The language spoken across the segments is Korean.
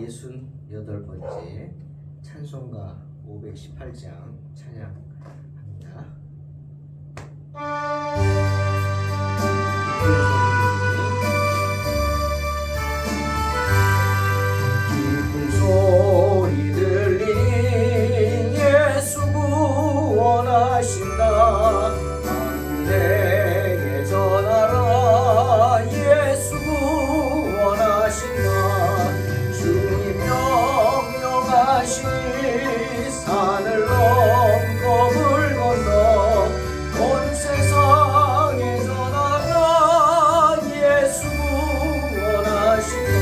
68번째 찬송가 518장 찬양합니다. 기쁜 소리 들리니 예수 구원하신다. 내게 전하라 예수 구원하신다. 주님 명령하시 산을 넘고 물 건너 온 세상에 전하라 예수 구원하신다.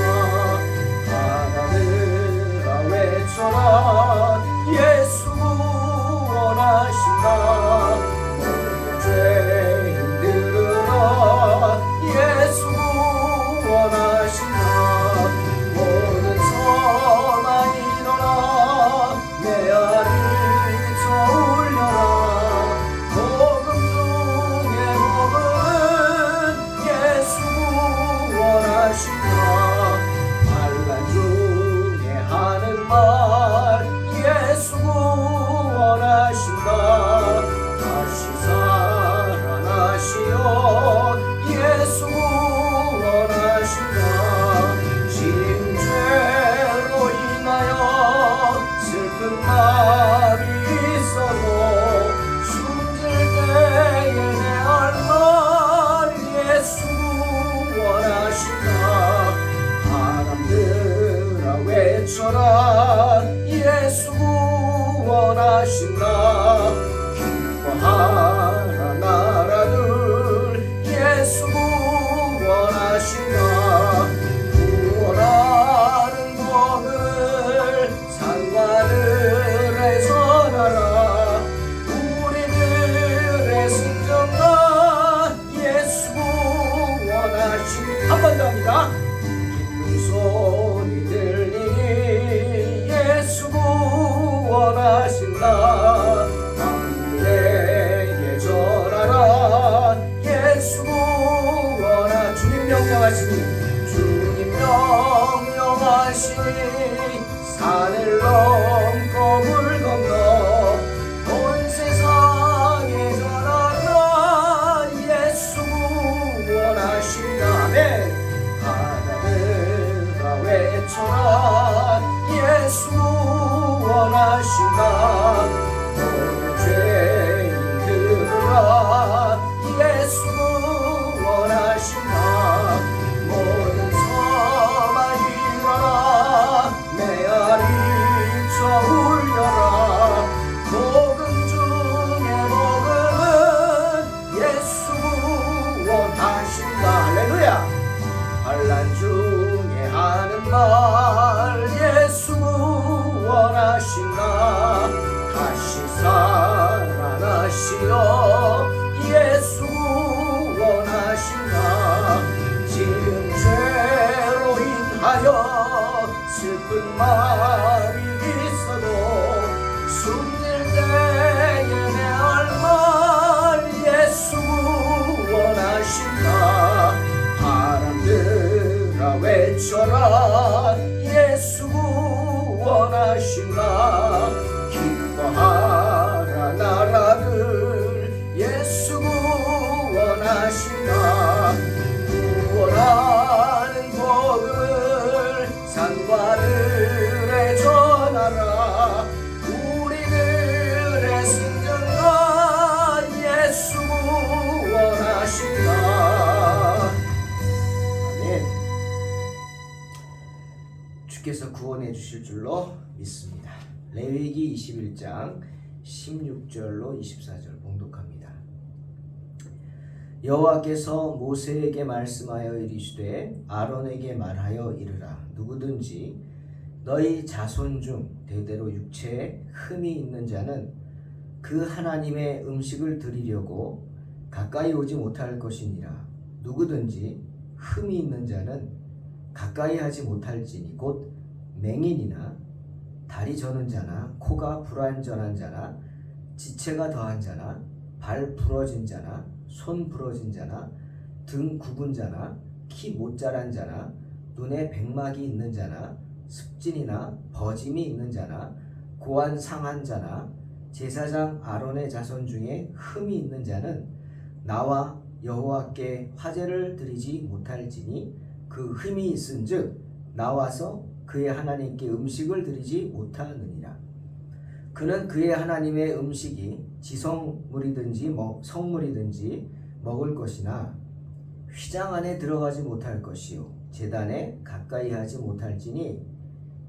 바다들아 외쳐라 예수 구원하신다. 모든 죄인 들으라 예수 구원하신다. 모든 선아 일어나 메아리 쳐 울려라. 복음 중에 복음은 예수 구원하신다. 환난 중에 하는 말 예수 구원하신다. 다시 살아나시어 예수 구원하신다. 죄로 인하여 슬픈 마음이 있어도 숨질 때에 내 할 말 예수 구원하신다. 바람들아 외쳐라 예수 구원하신다. 기뻐하라 나라들 예수 구원하신다. 구원하는 복을 산과들에 전하라. 우리들의 승전가 예수 구원하신다. 한 번 더 합니다. 기쁜 소리 들리니 예수 구원하신다. 내게 전하라 예수 구원하. 주님 명령하시니 주님 명령하시니 산을 넘고 물 건너 온 세상에 전하라 예수 구원하신다. 아멘. 바다들아 외쳐라 예수 구원하신다. 모든 죄인 들으라 예수 구원하신다. 모든 섬아 일어나 메아리 쳐 울려라. 복음 중에 복음은 예수 구원하신다. 할렐루야. 환난 중에 하는 말 예수 구원하신다. 다시 살아나시어 예수 구원하신다. 지은 죄로 인하여 슬픈 마음이 있어도 숨질 때에 내 할 말 예수 구원하신다. 바람들아 외쳐라 예수 구원하신다. 기뻐하라 나라들 예수 구원하신다. 구원하는 복을 산과들에 전하라. 우리들의 승전가 예수 구원하신다. 아멘. 주께서 구원해 주실 줄로 믿습니다. 레위기 21장 16절로 24절 봉독합니다. 여호와께서 모세에게 말씀하여 이르시되 아론에게 말하여 이르라. 누구든지 너희 자손 중 대대로 육체에 흠이 있는 자는 그 하나님의 음식을 드리려고 가까이 오지 못할 것이니라. 누구든지 흠이 있는 자는 가까이 하지 못할지니 곧 맹인이나 다리 저는 자나 코가 불완전한 자나 지체가 더한 자나 발 부러진 자나 손 부러진 자나 등 굽은 자나 키 못 자란 자나 눈에 백막이 있는 자나 습진이나 버짐이 있는 자나 고안 상한 자나 제사장 아론의 자손 중에 흠이 있는 자는 나와 여호와께 화제를 드리지 못할지니 그 흠이 있은즉 나와서 그의 하나님께 음식을 드리지 못하느니라. 그는 그의 하나님의 음식이 지성물이든지 성물이든지 먹을 것이나 휘장 안에 들어가지 못할 것이요 제단에 가까이 하지 못할지니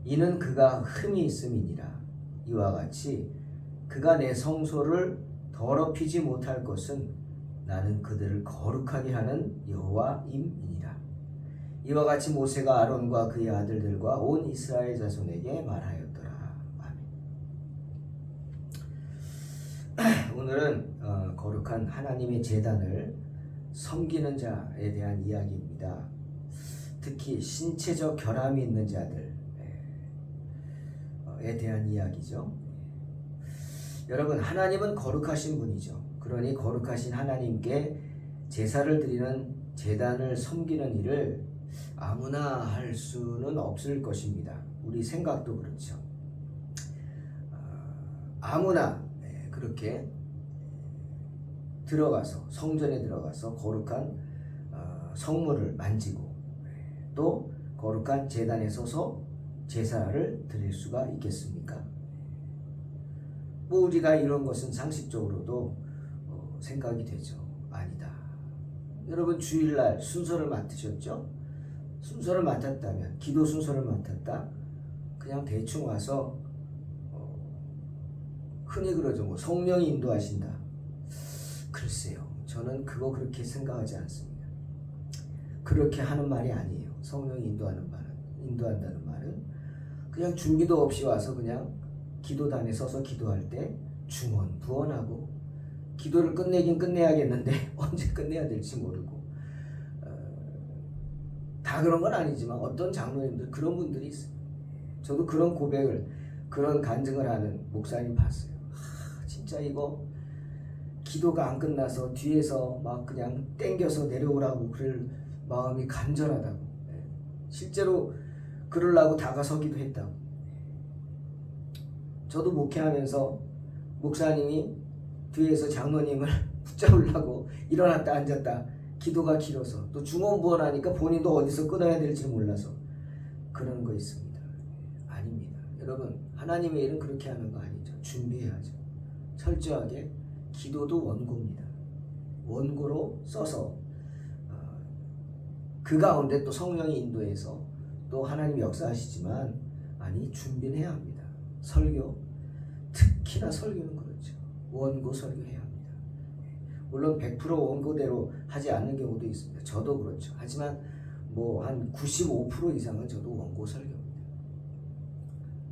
이는 그가 흠이 있음이니라. 이와 같이 그가 내 성소를 더럽히지 못할 것은 나는 그들을 거룩하게 하는 여호와임이니라. 이와 같이 모세가 아론과 그의 아들들과 온 이스라엘 자손에게 말하였더라. 아멘. 오늘은 거룩한 하나님의 제단을 섬기는 자에 대한 이야기입니다. 특히 신체적 결함이 있는 자들에 대한 이야기죠. 여러분, 하나님은 거룩하신 분이죠. 그러니 거룩하신 하나님께 제사를 드리는 제단을 섬기는 일을 아무나 할 수는 없을 것입니다. 우리 생각도 그렇죠. 아무나 그렇게 들어가서 성전에 들어가서 거룩한 성물을 만지고 또 거룩한 제단에 서서 제사를 드릴 수가 있겠습니까? 뭐 우리가 이런 것은 상식적으로도 생각이 되죠. 아니다. 여러분, 주일날 순서를 맡으셨죠? 순서를 맡았다면, 기도 순서를 맡았다, 그냥 대충 와서 흔히 그러죠. 뭐 성령이 인도하신다. 글쎄요, 저는 그거 그렇게 생각하지 않습니다. 그렇게 하는 말이 아니에요. 성령이 인도한다는 말은 그냥 준비도 없이 와서 그냥 기도단에 서서 기도할 때 중언 부언하고 기도를 끝내긴 끝내야겠는데 언제 끝내야 될지 모르고 다 그런 건 아니지만 어떤 장로님들 그런 분들이 있어요. 저도 그런 고백을, 그런 간증을 하는 목사님 봤어요. 진짜 이거 기도가 안 끝나서 뒤에서 막 그냥 땡겨서 내려오라고 그럴 마음이 간절하다고, 실제로 그러려고 다가서기도 했다고. 저도 목회하면서 목사님이 뒤에서 장로님을 붙잡으려고 일어났다 앉았다, 기도가 길어서 또 중언부언하니까 본인도 어디서 끊어야 될지 몰라서 그런 거 있습니다. 아닙니다. 여러분, 하나님의 일은 그렇게 하는 거 아니죠. 준비해야죠. 철저하게. 기도도 원고입니다. 원고로 써서 그 가운데 또 성령이 인도해서 또 하나님이 역사하시지만, 아니, 준비는 해야 합니다. 설교, 특히나 설교는 그렇죠. 원고 설교해야 합니다. 물론 100% 원고대로 하지 않는 경우도 있습니다. 저도 그렇죠. 하지만 뭐 한 95% 이상은 저도 원고 설교입니다.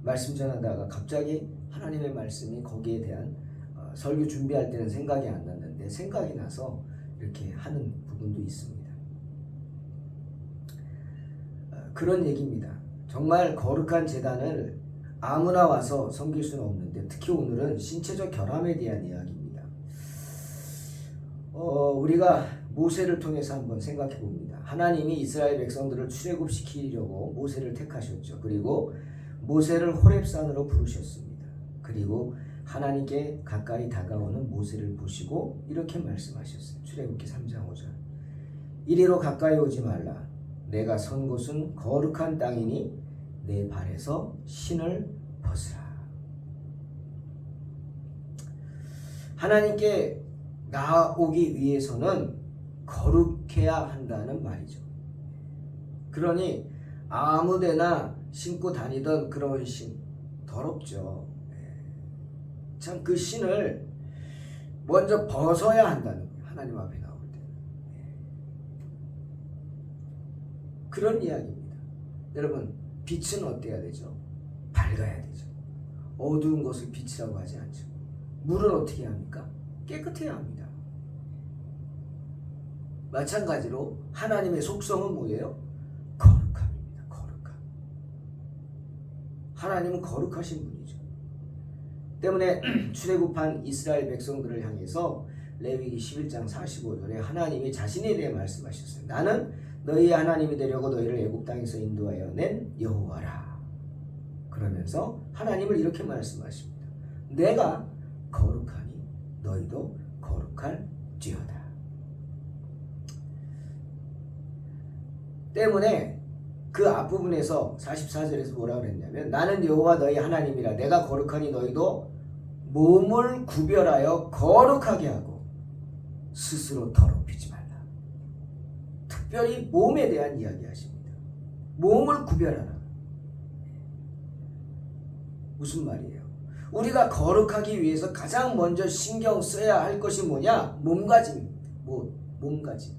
말씀 전하다가 갑자기 하나님의 말씀이 거기에 대한 설교 준비할 때는 생각이 안 났는데 생각이 나서 이렇게 하는 부분도 있습니다. 그런 얘기입니다. 정말 거룩한 제단을 아무나 와서 섬길 수는 없는데, 특히 오늘은 신체적 결함에 대한 이야기입니다. 우리가 모세를 통해서 한번 생각해 봅니다. 하나님이 이스라엘 백성들을 출애굽시키려고 모세를 택하셨죠. 그리고 모세를 호렙산으로 부르셨습니다. 그리고 하나님께 가까이 다가오는 모세를 보시고 이렇게 말씀하셨어요. 출애굽기 3장 5절. 이리로 가까이 오지 말라. 내가 선 곳은 거룩한 땅이니 내 발에서 신을 벗으라. 하나님께 나오기 위해서는 거룩해야 한다는 말이죠. 그러니 아무데나 신고 다니던 그런 신, 더럽죠. 참, 그 신을 먼저 벗어야 한다는 거예요. 하나님 앞에 나올 때. 그런 이야기입니다. 여러분, 빛은 어때야 되죠? 밝아야 되죠. 어두운 것을 빛이라고 하지 않죠. 물은 어떻게 합니까? 깨끗해야 합니다. 마찬가지로 하나님의 속성은 뭐예요? 거룩함입니다. 거룩함. 하나님은 거룩하신 분이죠. 때문에 출애굽한 이스라엘 백성들을 향해서 레위기 11장 45절에 하나님이 자신에 대해 말씀하셨어요. 나는 너희의 하나님이 되려고 너희를 애굽 땅에서 인도하여 낸 여호와라. 그러면서 하나님을 이렇게 말씀하십니다. 내가 거룩하니 너희도 거룩할지어다. 때문에 그 앞부분에서 44절에서 뭐라고 그랬냐면 나는 여호와 너희 하나님이라 내가 거룩하니 너희도 몸을 구별하여 거룩하게 하고 스스로 더럽히지 말라. 특별히 몸에 대한 이야기 하십니다. 몸을 구별하라. 무슨 말이에요? 우리가 거룩하기 위해서 가장 먼저 신경 써야 할 것이 뭐냐? 몸가짐입니다. 몸가짐.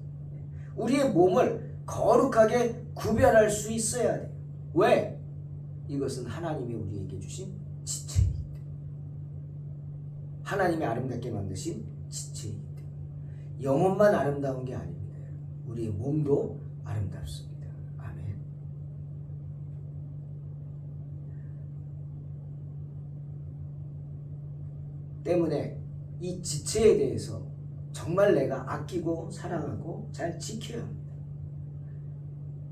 우리의 몸을 거룩하게 구별할 수 있어야 돼요. 왜? 이것은 하나님이 우리에게 주신 지체이기 때문에. 하나님이 아름답게 만드신 지체이기 때문에. 영혼만 아름다운 게 아닙니다. 우리의 몸도 아름답습니다. 아멘. 때문에 이 지체에 대해서 정말 내가 아끼고 사랑하고 잘 지켜야 합니다.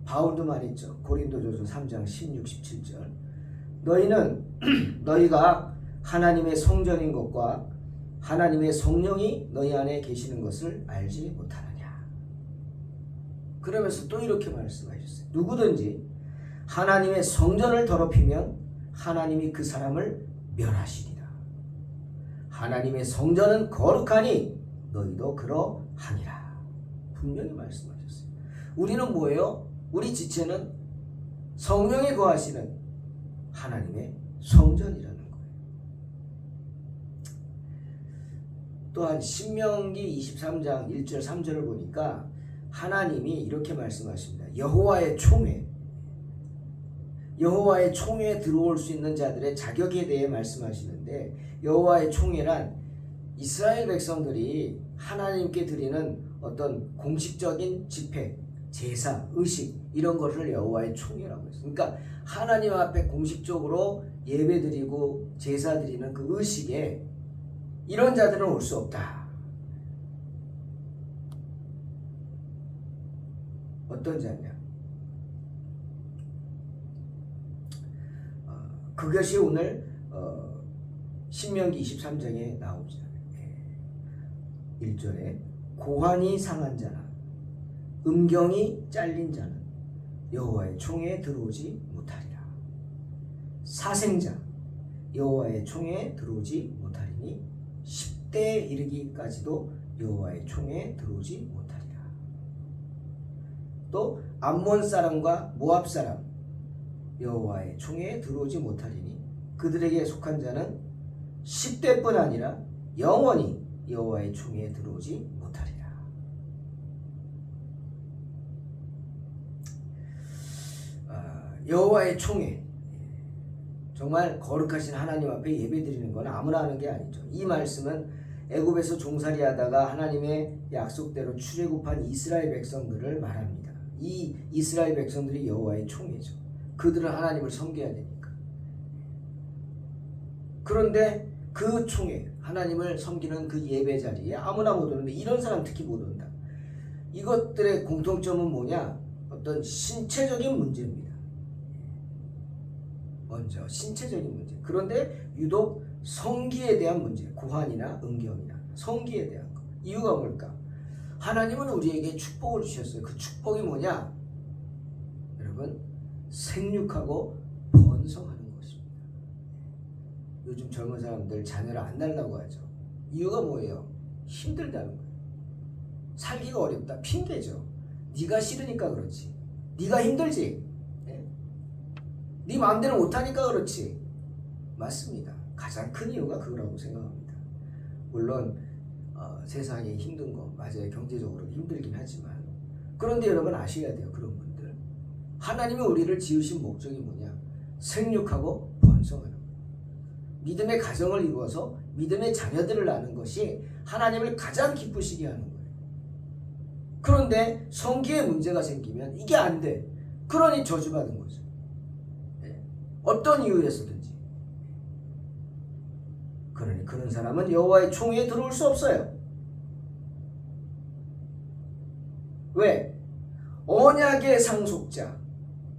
바울도 말했죠. 고린도전서 3장 16, 17절. 너희는 너희가 하나님의 성전인 것과 하나님의 성령이 너희 안에 계시는 것을 알지 못하느냐. 그러면서 또 이렇게 말씀하셨어요. 누구든지 하나님의 성전을 더럽히면 하나님이 그 사람을 멸하시리라. 하나님의 성전은 거룩하니 너희도 그러하니라. 분명히 말씀하셨어요. 우리는 뭐예요? 우리 지체는 성령에 거하시는 하나님의 성전이라는 거예요. 또한 신명기 23장 1절 3절을 보니까 하나님이 이렇게 말씀하십니다. 여호와의 총회에 들어올 수 있는 자들의 자격에 대해 말씀하시는데 여호와의 총회란 이스라엘 백성들이 하나님께 드리는 어떤 공식적인 집회, 제사, 의식 이런 것을 여호와의 총회라고 했어요. 그러니까 하나님 앞에 공식적으로 예배드리고 제사 드리는 그 의식에 이런 자들은 올 수 없다. 어떤 자냐? 그것이 오늘 신명기 23장에 나옵니다. 1절에 고환이 상한 자나 음경이 잘린 자는 여호와의 총회에 들어오지 못하리라. 사생자 여호와의 총회에 들어오지 못하리니 10대에 이르기까지도 여호와의 총회에 들어오지 못하리라. 또 암몬 사람과 모압 사람 여호와의 총회에 들어오지 못하리니 그들에게 속한 자는 10대뿐 아니라 영원히 여호와의 총회에 들어오지 못하리라. 여호와의 총회, 정말 거룩하신 하나님 앞에 예배드리는 건 아무나 하는 게 아니죠. 이 말씀은 애굽에서 종살이하다가 하나님의 약속대로 출애굽한 이스라엘 백성들을 말합니다. 이 이스라엘 백성들이 여호와의 총회죠. 그들은 하나님을 섬겨야 되니까. 그런데 그 총회, 하나님을 섬기는 그 예배 자리에 아무나 못 오는데 이런 사람 특히 못 온다. 이것들의 공통점은 뭐냐? 어떤 신체적인 문제입니다. 먼저 신체적인 문제. 그런데 유독 성기에 대한 문제, 고환이나 음경이나 성기에 대한 것. 이유가 뭘까? 하나님은 우리에게 축복을 주셨어요. 그 축복이 뭐냐? 여러분, 생육하고 번성하는 것입니다. 요즘 젊은 사람들 자녀를 안 낳으려고 하죠. 이유가 뭐예요? 힘들다는 거예요. 살기가 어렵다. 핑계죠. 네가 싫으니까 그렇지. 네가 힘들지. 네 마음대로 못하니까 그렇지. 맞습니다. 가장 큰 이유가 그거라고 생각합니다. 물론 세상에 힘든 거 맞아요. 경제적으로 힘들긴 하지만 그런데 여러분 아셔야 돼요. 그런 분들 하나님이 우리를 지으신 목적이 뭐냐? 생육하고 번성하는 거예요. 믿음의 가정을 이루어서 믿음의 자녀들을 낳는 것이 하나님을 가장 기쁘시게 하는 거예요. 그런데 성기에 문제가 생기면 이게 안 돼. 그러니 저주받은 거죠. 어떤 이유에서든지. 그러니 그런 사람은 여호와의 총회에 들어올 수 없어요. 왜? 언약의 상속자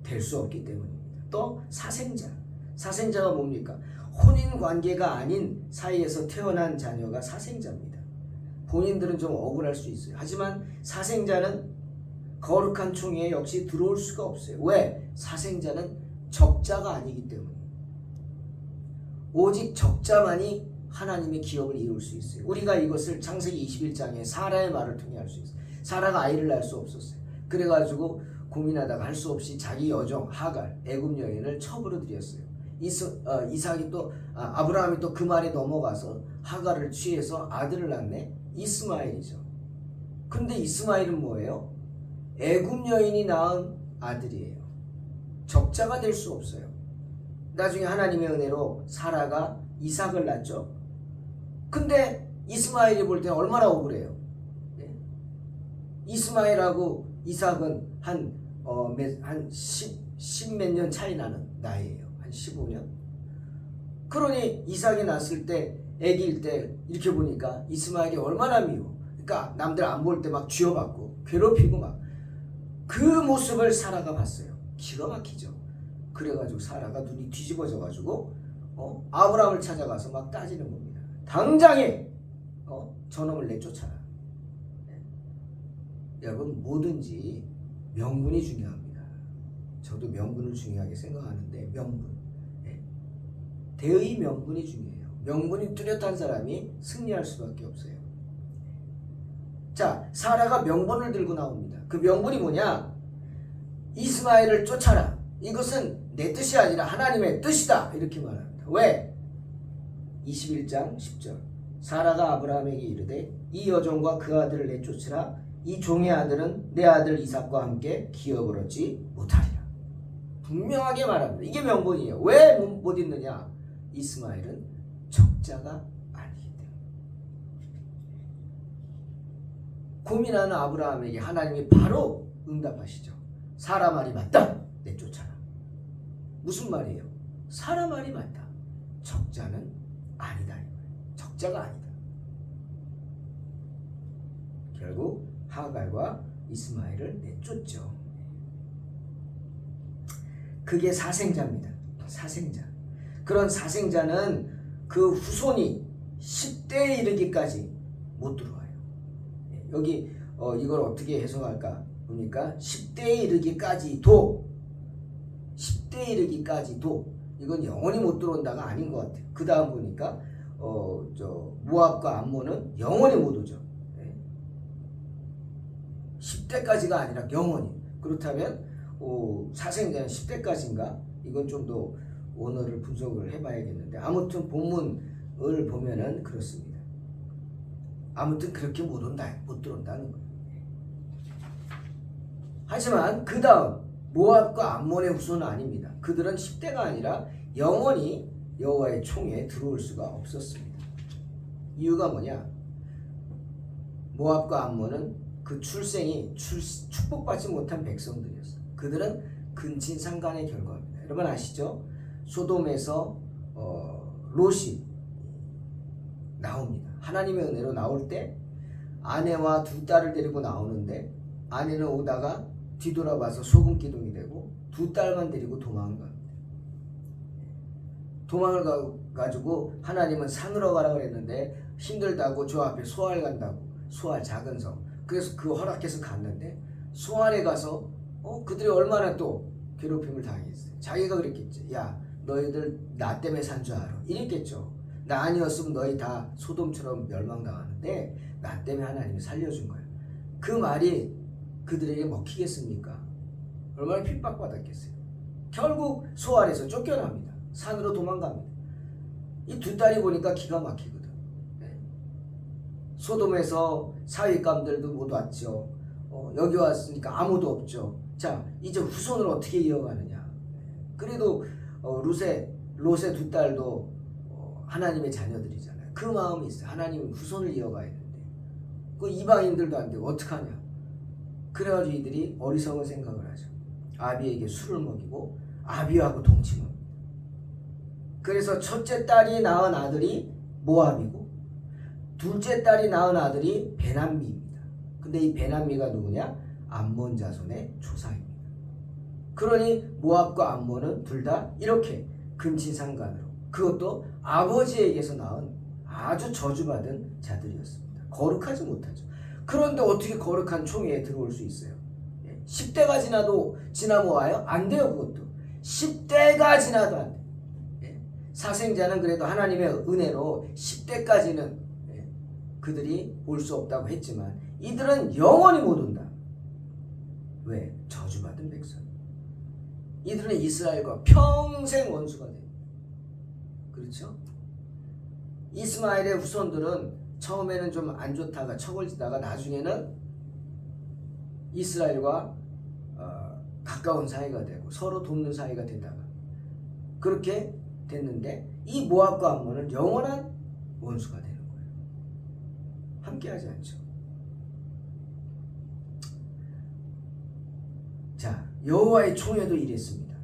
될 수 없기 때문입니다. 또 사생자. 사생자가 뭡니까? 혼인 관계가 아닌 사이에서 태어난 자녀가 사생자입니다. 본인들은 좀 억울할 수 있어요. 하지만 사생자는 거룩한 총회에 역시 들어올 수가 없어요. 왜? 사생자는 적자가 아니기 때문에. 오직 적자만이 하나님의 기업을 이룰 수 있어요. 우리가 이것을 창세기 21장에 사라의 말을 통해 알 수 있어요. 사라가 아이를 낳을 수 없었어요. 그래가지고 고민하다가 할 수 없이 자기 여종 하갈 애굽 여인을 첩으로 들였어요. 이삭이 또 아브라함이 또 그 말에 넘어가서 하갈을 취해서 아들을 낳네. 이스마엘이죠. 근데 이스마엘은 뭐예요? 애굽 여인이 낳은 아들이에요. 적자가 될 수 없어요. 나중에 하나님의 은혜로 사라가 이삭을 낳죠. 근데 이스마엘이 볼 때는 얼마나 억울해요. 네? 이스마엘하고 이삭은 한 10 몇 년 차이 나는 나이예요. 한 15년. 그러니 이삭이 낳았을 때 아기일 때 이렇게 보니까 이스마엘이 얼마나 미워. 그러니까 남들 안 볼 때 막 쥐어받고 괴롭히고 막 그 모습을 사라가 봤어요. 기가 막히죠. 그래가지고 사라가 눈이 뒤집어져가지고 아브라함을 찾아가서 막 따지는 겁니다. 당장에 저놈을 내쫓아라. 네. 여러분 뭐든지 명분이 중요합니다. 저도 명분을 중요하게 생각하는데 명분. 네. 대의 명분이 중요해요. 명분이 뚜렷한 사람이 승리할 수밖에 없어요. 자, 사라가 명분을 들고 나옵니다. 그 명분이 뭐냐? 이스마엘을 쫓아라. 이것은 내 뜻이 아니라 하나님의 뜻이다. 이렇게 말합니다. 왜? 21장 10절. 사라가 아브라함에게 이르되 이 여종과 그 아들을 내쫓으라. 이 종의 아들은 내 아들 이삭과 함께 기업을 얻지 못하리라. 분명하게 말합니다. 이게 명분이에요. 왜 못 있느냐? 이스마엘은 적자가 아니기 때문에. 고민하는 아브라함에게 하나님이 바로 응답하시죠. 사라 말이 맞다. 내쫓아라. 무슨 말이에요? 사라 말이 맞다. 적자는 아니다. 적자가 아니다. 결국 하갈과 이스마엘을 내쫓죠. 그게 사생자입니다. 사생자. 그런 사생자는 그 후손이 10대에 이르기까지 못 들어와요. 여기 이걸 어떻게 해석할까 보니까 10대에 이르기까지도 이건 영원히 못 들어온다가 아닌 것 같아요. 그 다음 보니까 모압과 암몬은 영원히 못 오죠. 10대까지가 아니라 영원히. 그렇다면 사생자는 10대까지인가? 이건 좀 더 원어를 분석을 해봐야겠는데 아무튼 본문을 보면은 그렇습니다. 아무튼 그렇게 못 들어온다는 거예요. 하지만 그 다음 모압과 암몬의 후손은 아닙니다. 그들은 10대가 아니라 영원히 여호와의 총에 들어올 수가 없었습니다. 이유가 뭐냐? 모압과 암몬은 그 출생이 축복받지 못한 백성들이었어요. 그들은 근친상간의 결과입니다. 여러분 아시죠? 소돔에서 롯이 나옵니다. 하나님의 은혜로 나올 때 아내와 두 딸을 데리고 나오는데 아내는 오다가 뒤돌아봐서 소금 기둥이 되고 두 딸만 데리고 도망을 갑니다. 도망을 가지고 하나님은 산으로 가라 그랬는데 힘들다고 저 앞에 소알 간다고. 소알 작은 성. 그래서 그 허락해서 갔는데 소알에 가서 그들이 얼마나 또 괴롭힘을 당했어요. 자기가 그랬겠지. 야 너희들 나 때문에 산 줄 알아. 이랬겠죠. 나 아니었으면 너희 다 소돔처럼 멸망당하는데 나 때문에 하나님이 살려준 거야. 그 말이 그들에게 먹히겠습니까? 얼마나 핍박받았겠어요. 결국 소알에서 쫓겨납니다. 산으로 도망갑니다. 이 두 딸이 보니까 기가 막히거든. 네. 소돔에서 사윗감들도 못 왔죠. 여기 왔으니까 아무도 없죠. 자, 이제 후손을 어떻게 이어가느냐. 그래도 롯의 두 딸도 하나님의 자녀들이잖아요. 그 마음이 있어요. 하나님은 후손을 이어가야 되는데 그 이방인들도 안 되고 어떡하냐. 그래가지고 이들이 어리석은 생각을 하죠. 아비에게 술을 먹이고 아비하고 동침합니다. 그래서 첫째 딸이 낳은 아들이 모압이고 둘째 딸이 낳은 아들이 베남미입니다. 근데 이 베남미가 누구냐? 암몬 자손의 조상입니다. 그러니 모압과 암몬은 둘 다 이렇게 금치상간으로, 그것도 아버지에게서 낳은 아주 저주받은 자들이었습니다. 거룩하지 못하죠. 그런데 어떻게 거룩한 총회에 들어올 수 있어요? 10대가 지나면 와요? 안 돼요. 그것도 10대가 지나도 안 돼요. 사생자는 그래도 하나님의 은혜로 10대까지는 그들이 올 수 없다고 했지만 이들은 영원히 못 온다. 왜? 저주받은 백성. 이들은 이스라엘과 평생 원수가 됩니다. 그렇죠? 이스마엘의 후손들은 처음에는 좀 안 좋다가 처걸지다가 나중에는 이스라엘과 가까운 사이가 되고 서로 돕는 사이가 되다가 그렇게 됐는데, 이 모압과 암몬은 영원한 원수가 되는 거예요. 함께하지 않죠. 자, 여호와의 총회도 이랬습니다.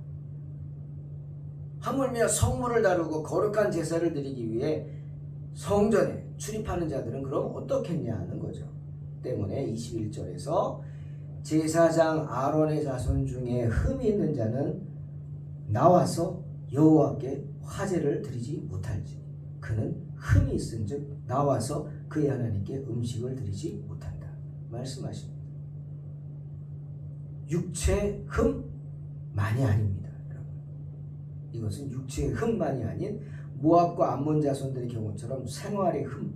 하물며 성물을 다루고 거룩한 제사를 드리기 위해 성전에 출입하는 자들은 그럼 어떻겠냐 하는 거죠. 때문에 21절에서 제사장 아론의 자손 중에 흠이 있는 자는 나와서 여호와께 화제를 드리지 못할지, 그는 흠이 있은즉 나와서 그의 하나님께 음식을 드리지 못한다 말씀하십니다. 육체의 흠만이 아닙니다, 여러분. 이것은 육체의 흠만이 아닌 모압과 암몬 자손들의 경우처럼 생활의 흠,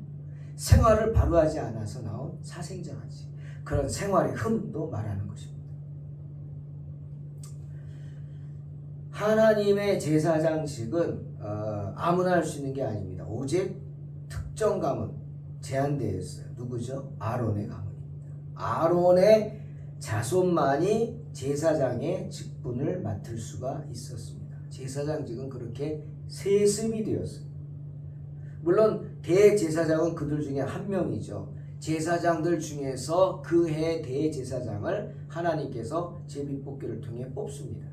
생활을 바로 하지 않아서 나온 사생자같이 그런 생활의 흠도 말하는 것입니다. 하나님의 제사장직은 아무나 할 수 있는 게 아닙니다. 오직 특정 가문 제한되어 있어요. 누구죠? 아론의 가문입니다. 아론의 자손만이 제사장의 직분을 맡을 수가 있었습니다. 제사장직은 그렇게 세습이 되었어요. 물론 대제사장은 그들 중에 한 명이죠. 제사장들 중에서 그 해 대제사장을 하나님께서 제비뽑기를 통해 뽑습니다.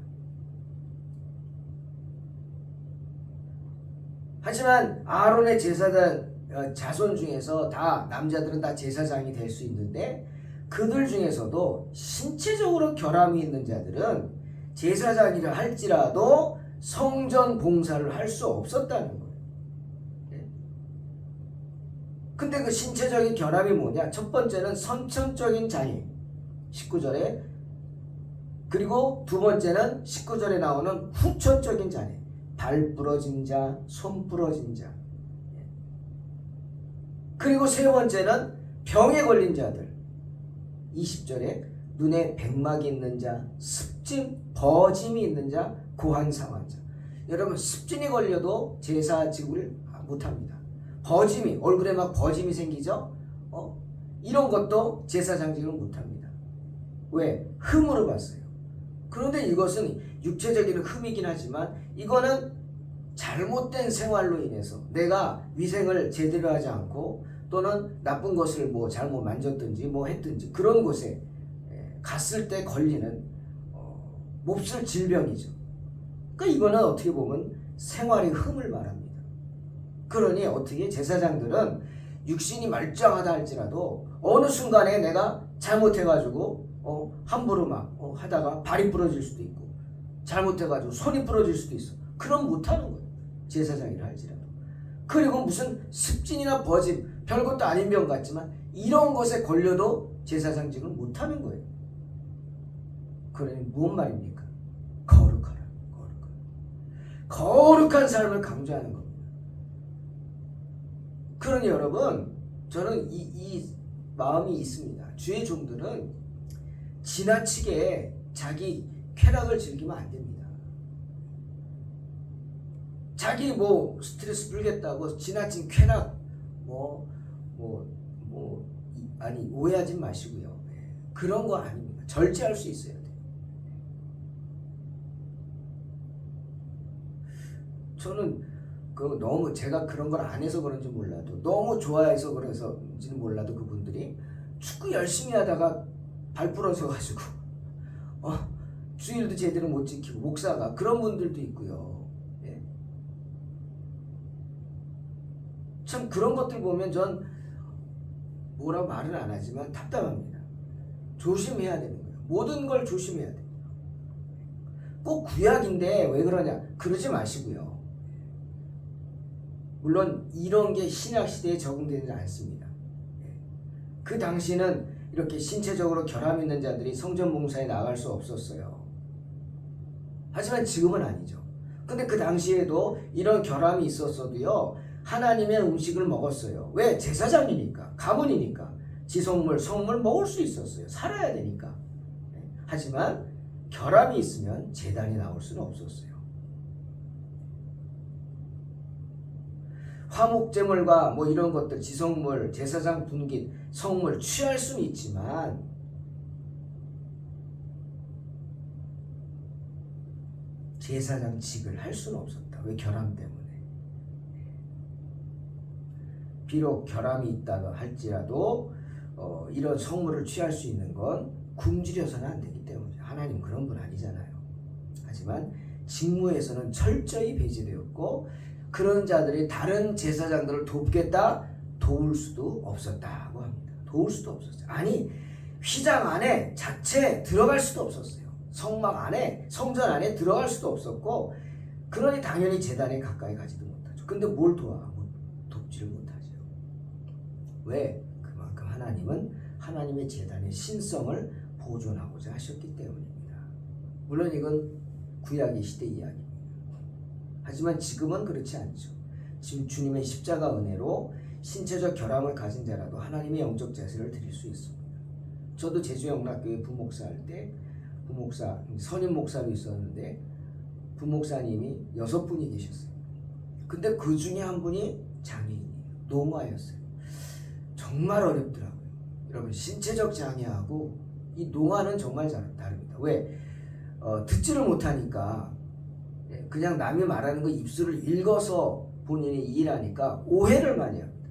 하지만 아론의 제사장 자손 중에서 다 남자들은 다 제사장이 될 수 있는데, 그들 중에서도 신체적으로 결함이 있는 자들은 제사장이라 할지라도 성전 봉사를 할 수 없었다는 거예요. 근데 그 신체적인 결함이 뭐냐? 첫 번째는 선천적인 장애, 19절에, 그리고 두 번째는 19절에 나오는 후천적인 장애, 발 부러진 자, 손 부러진 자, 그리고 세 번째는 병에 걸린 자들, 20절에 눈에 백막이 있는 자, 습진, 버짐이 있는 자, 고환상환자. 여러분, 습진이 걸려도 제사직을 못합니다. 버짐이, 얼굴에 막 버짐이 생기죠? 이런 것도 제사장직을 못합니다. 왜? 흠으로 봤어요. 그런데 이것은 육체적인 흠이긴 하지만 이거는 잘못된 생활로 인해서 내가 위생을 제대로 하지 않고 또는 나쁜 것을 뭐 잘못 만졌든지 뭐 했든지 그런 곳에 갔을 때 걸리는 몹쓸 질병이죠. 그러니까 이거는 어떻게 보면 생활의 흠을 말합니다. 그러니 어떻게 제사장들은 육신이 말짱하다 할지라도 어느 순간에 내가 잘못해가지고 함부로 막 하다가 발이 부러질 수도 있고 잘못해가지고 손이 부러질 수도 있어. 그럼 못하는 거예요. 제사장이라 할지라도. 그리고 무슨 습진이나 버짐, 별것도 아닌 병 같지만 이런 것에 걸려도 제사장직을 못하는 거예요. 그러니 무슨 말입니까? 거룩하라. 거룩한 삶을 강조하는 겁니다. 그러니 여러분, 저는 이 마음이 있습니다. 주의 종들은 지나치게 자기 쾌락을 즐기면 안 됩니다. 자기 뭐 스트레스 풀겠다고 지나친 쾌락 아니 오해하지 마시고요. 그런 거 아닙니다. 절제할 수 있어야 돼요. 저는 너무 제가 그런 걸 안 해서 그런지 몰라도 너무 좋아해서 그래서인지는 몰라도 그분들이 축구 열심히 하다가 발 부러져가지고 주일도 제대로 못 지키고 목사가 그런 분들도 있고요. 예. 참 그런 것들 보면 전 뭐라고 말은 안 하지만 답답합니다. 조심해야 되는 거예요. 모든 걸 조심해야 돼요. 꼭 구약인데 왜 그러냐? 그러지 마시고요. 물론 이런 게 신약 시대에 적용되지 않습니다. 그 당시는 이렇게 신체적으로 결함 있는 자들이 성전 봉사에 나갈 수 없었어요. 하지만 지금은 아니죠. 근데 그 당시에도 이런 결함이 있었어도요, 하나님의 음식을 먹었어요. 왜? 제사장이니까, 가문이니까. 지성물, 성물 먹을 수 있었어요. 살아야 되니까. 하지만 결함이 있으면 제단에 나올 수는 없었어요. 화목제물과 뭐 이런 것들, 지성물, 제사장 분깃, 성물 취할 수는 있지만 제사장직을 할 수는 없었다. 왜? 결함 때문에. 비록 결함이 있다고 할지라도 이런 성물을 취할 수 있는 건 굶주려서는 안 되기 때문에. 하나님 그런 분 아니잖아요. 하지만 직무에서는 철저히 배제되었고, 그런 자들이 다른 제사장들을 돕겠다, 도울 수도 없었다고 합니다. 도울 수도 없었어요. 아니, 휘장 안에 자체 들어갈 수도 없었어요. 성막 안에, 성전 안에 들어갈 수도 없었고, 그러니 당연히 제단에 가까이 가지도 못하죠. 근데 뭘 도와? 돕지를 못하죠. 왜? 그만큼 하나님은 하나님의 제단의 신성을 보존하고자 하셨기 때문입니다. 물론 이건 구약의 시대 이야기입니다. 하지만 지금은 그렇지 않죠. 지금 주님의 십자가 은혜로 신체적 결함을 가진 자라도 하나님의 영적 제사를 드릴 수 있습니다. 저도 제주영락교회 부목사 할 때 부목사, 선임 목사로 있었는데 부목사님이 6분이 계셨어요. 근데 그 중에 한 분이 장애인이에요. 노화였어요. 정말 어렵더라고요. 여러분, 신체적 장애하고 이 노화는 정말 다릅니다. 왜? 듣지를 못하니까 그냥 남이 말하는 거 입술을 읽어서 본인이 이해하니까 오해를 많이 합니다.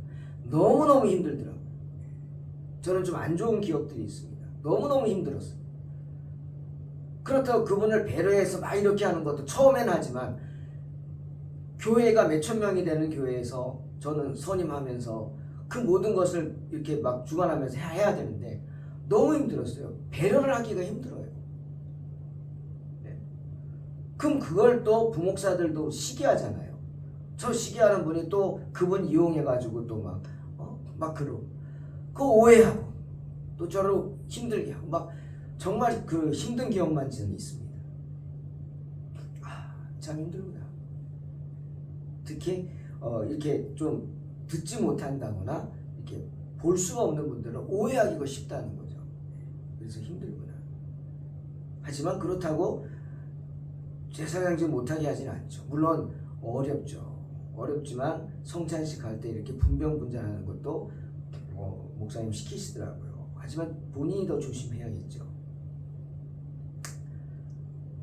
너무너무 힘들더라고요. 저는 좀 안 좋은 기억들이 있습니다. 너무너무 힘들었어요. 그렇다고 그분을 배려해서 막 이렇게 하는 것도 처음엔 하지만, 교회가 몇천 명이 되는 교회에서 저는 선임하면서 그 모든 것을 이렇게 막 주관하면서 해야 되는데 너무 힘들었어요. 배려를 하기가 힘들어요. 네. 그럼 그걸 또 부목사들도 시기하잖아요. 저 시기하는 분이 또 그분 이용해가지고 또 막 그러고, 그 오해하고 또 저를 힘들게 하고 막 정말 그 힘든 기억만 저는 있습니다. 참 힘듭니다. 특히 이렇게 좀 듣지 못한다거나 이렇게 볼 수가 없는 분들은 오해하기가 쉽다는 거죠. 그래서 힘들구나. 하지만 그렇다고 제사장직 못하게 하지는 않죠. 물론 어렵죠. 어렵지만 성찬식 할 때 이렇게 분병분잔하는 것도 목사님 시키시더라고요. 하지만 본인이 더 조심해야겠죠.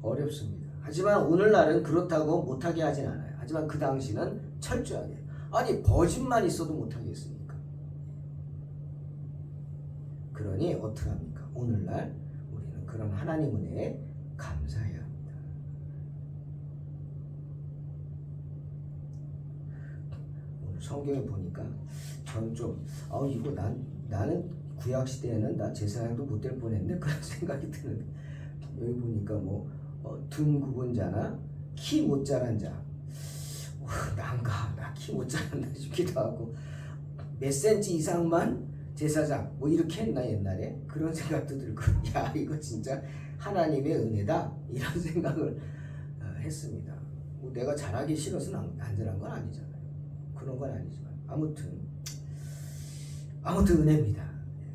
어렵습니다. 하지만 오늘날은 그렇다고 못하게 하진 않아요. 하지만 그 당시는 철저하게. 아니, 버짓만 있어도 못하겠습니까? 그러니 어떡합니까? 오늘날 우리는 그런 하나님 은혜에 감사해야 합니다. 오늘 성경에 보니까 저는 좀 이거 나는 구약 시대에는 나 제사장도 못 될 뻔했네, 그런 생각이 드는데, 여기 보니까 등 굽은 자나 키 못 자란 자, 난가? 나 키 못 자란다 싶기도 하고, 몇 센치 이상만 제사장 이렇게 했나 옛날에? 그런 생각도 들고, 야, 이거 진짜 하나님의 은혜다, 이런 생각을 했습니다. 내가 잘하기 싫어서 안전한 건 아니잖아요. 그런 건 아니지만 아무튼 은혜입니다.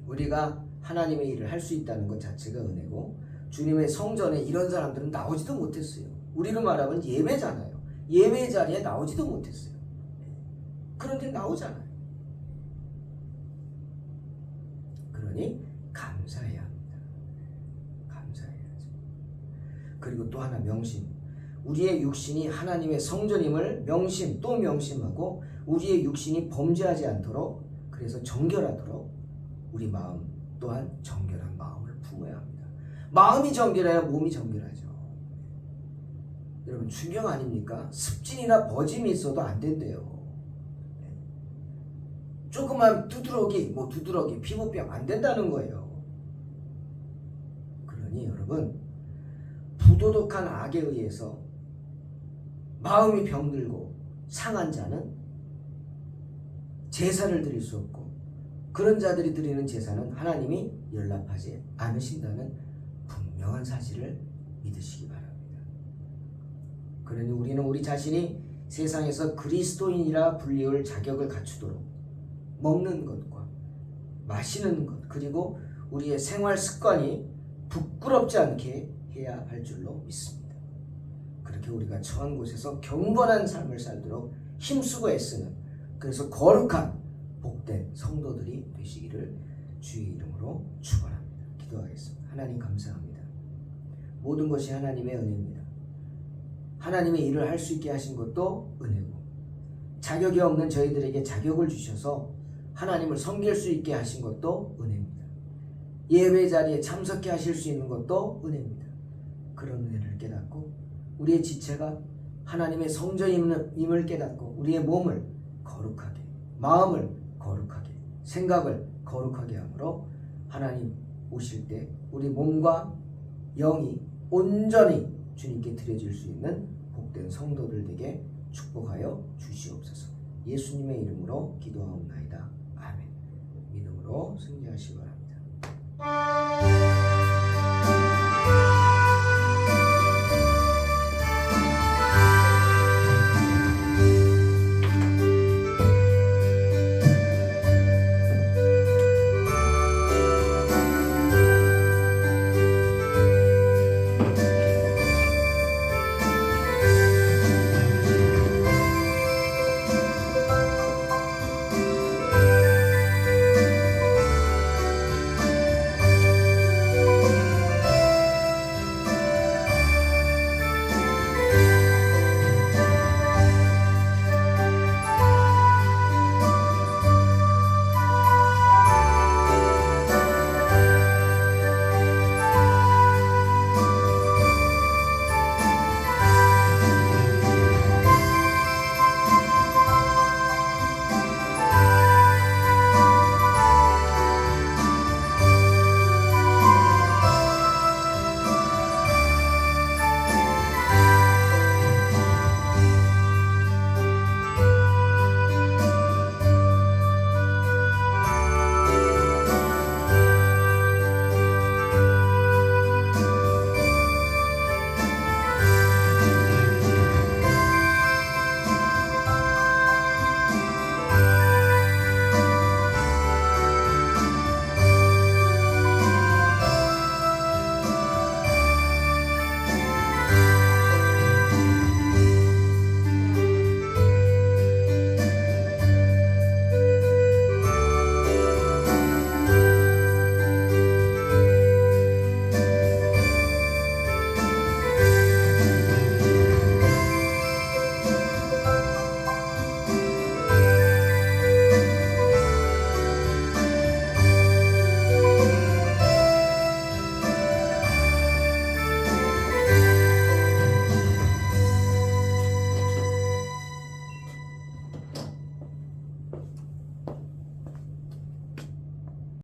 우리가 하나님의 일을 할 수 있다는 것 자체가 은혜고, 주님의 성전에 이런 사람들은 나오지도 못했어요. 우리로 말하면 예배잖아요. 예배 자리에 나오지도 못했어요. 그런데 나오잖아요. 그러니 감사해야 합니다. 감사해야죠. 그리고 또 하나 명심. 우리의 육신이 하나님의 성전임을 또 명심하고, 우리의 육신이 범죄하지 않도록, 그래서 정결하도록 우리 마음 또한 정결한 마음을 품어야 합니다. 마음이 정결해야 몸이 정결하죠. 여러분, 중경 아닙니까? 습진이나 버짐이 있어도 안 된대요. 조그만 두드러기, 피부병 안 된다는 거예요. 그러니 여러분, 부도덕한 악에 의해서 마음이 병들고 상한 자는 제사를 드릴 수 없고 그런 자들이 드리는 제사는 하나님이 연락하지 않으신다는 분명한 사실을 믿으시기 바랍니다. 그러니 우리는 우리 자신이 세상에서 그리스도인이라 불리울 자격을 갖추도록 먹는 것과 마시는 것 그리고 우리의 생활 습관이 부끄럽지 않게 해야 할 줄로 믿습니다. 그렇게 우리가 처한 곳에서 경건한 삶을 살도록 힘쓰고 애쓰는 그래서 거룩한 복된 성도들이 되시기를 주의 이름으로 축원합니다. 기도하겠습니다. 하나님 감사합니다. 모든 것이 하나님의 은혜입니다. 하나님의 일을 할 수 있게 하신 것도 은혜고 자격이 없는 저희들에게 자격을 주셔서 하나님을 섬길 수 있게 하신 것도 은혜입니다. 예배 자리에 참석해 하실 수 있는 것도 은혜입니다. 그런 은혜를 깨닫고 우리의 지체가 하나님의 성전임을 깨닫고 우리의 몸을 거룩하게 마음을 거룩하게 생각을 거룩하게 함으로 하나님 오실 때 우리 몸과 영이 온전히 주님께 드려질 수 있는 복된 성도들 되게 축복하여 주시옵소서. 예수님의 이름으로 기도하옵나이다. 아멘. 믿음으로 승리하시기 바랍니다.